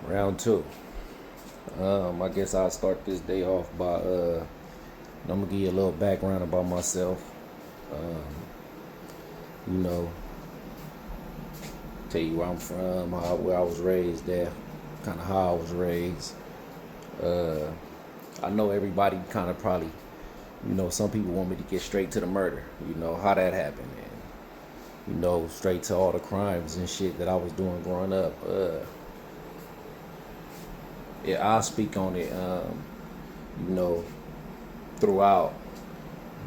Round two. I guess I'll start this day off by I'm gonna give you a little background about myself. You know, tell you where I'm from, where I was raised at, kind of how I was raised. Uh, I know everybody kind of probably, some people want me to get straight to the murder. You know how that happened, and straight to all the crimes and shit that I was doing growing up. Yeah, I'll speak on it. You know, throughout,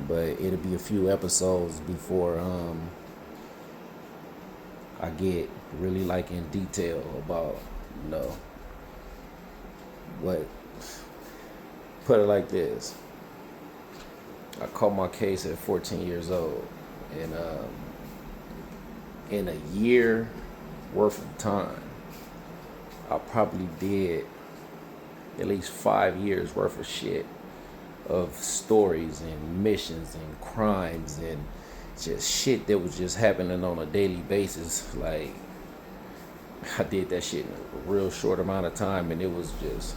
but it'll be a few episodes before I get really like in detail about you know what. Put it like this: I caught my case at 14 years old, and in a year worth of time, I probably did at least 5 years worth of shit, of stories and missions and crimes and just shit that was just happening on a daily basis. Like, I did that shit in a real short amount of time, and it was just,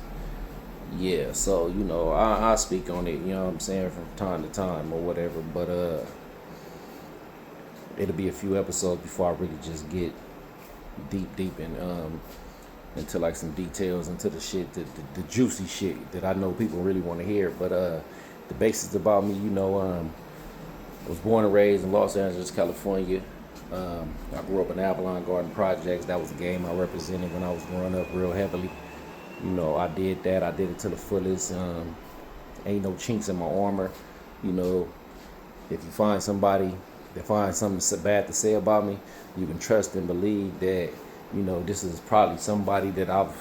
yeah. So I speak on it, what I'm saying, from time to time or whatever. But it'll be a few episodes before I really just get deep in into like some details, into the shit, the juicy shit that I know people really want to hear. But the basics about me, I was born and raised in Los Angeles, California. I grew up in Avalon Garden Projects. That was a game I represented when I was growing up real heavily. I did that. I did it to the fullest. Ain't no chinks in my armor. If you find somebody that finds something so bad to say about me, you can trust and believe that, this is probably somebody that I've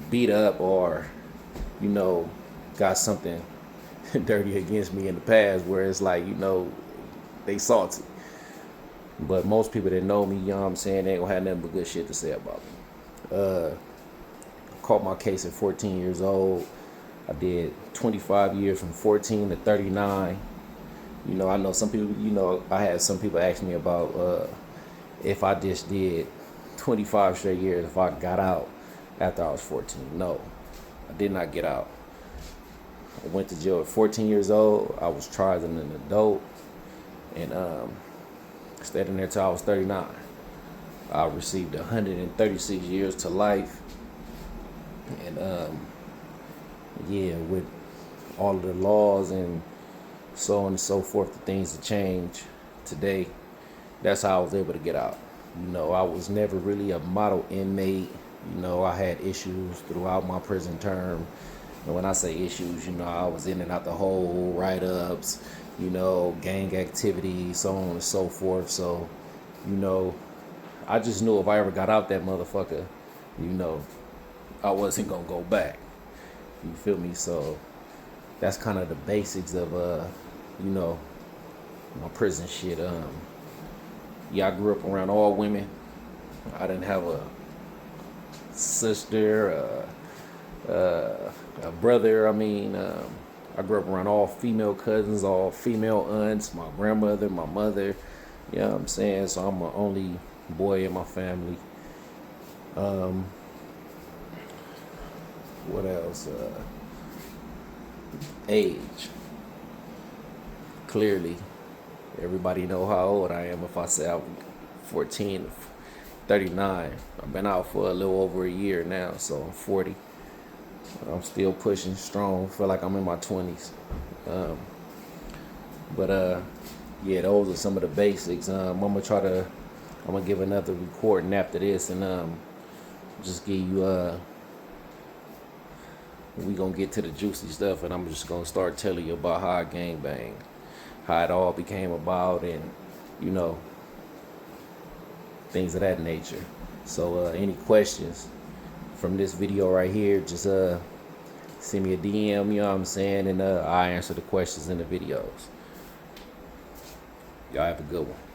beat up or, got something dirty against me in the past where it's like, they salty. But most people that know me, what I'm saying, they ain't gonna have nothing but good shit to say about me. Caught my case at 14 years old. I did 25 years from 14 to 39. I know some people, I had some people ask me about if I just did 25 straight years, if I got out after I was 14. No, I did not get out. I went to jail at 14 years old. I was tried as an adult and stayed in there till I was 39. I received 136 years to life. And yeah, with all of the laws and so on and so forth, the things that change today, that's how I was able to get out. I was never really a model inmate. I had issues throughout my prison term. And when I say issues, I was in and out the hole, write-ups, gang activity, so on and so forth. So, I just knew if I ever got out that motherfucker, I wasn't gonna go back. You feel me? So that's kind of the basics of my prison shit. Yeah, I grew up around all women. I didn't have a sister, a brother. I grew up around all female cousins, all female aunts, my grandmother, my mother. You know what I'm saying? So I'm the only boy in my family. What else? Age. Clearly, everybody know how old I am if I say I'm 14, 39. I've been out for a little over a year now, so I'm 40. I'm still pushing strong. Feel like I'm in my 20s. But yeah, those are some of the basics. I'm gonna give another recording after this, and just give you we gonna get to the juicy stuff, and I'm just gonna start telling you about how I gangbang, how it all became about, and things of that nature. So any questions from this video right here, just send me a DM, you know what I'm saying, and I answer the questions in the videos. Y'all have a good one.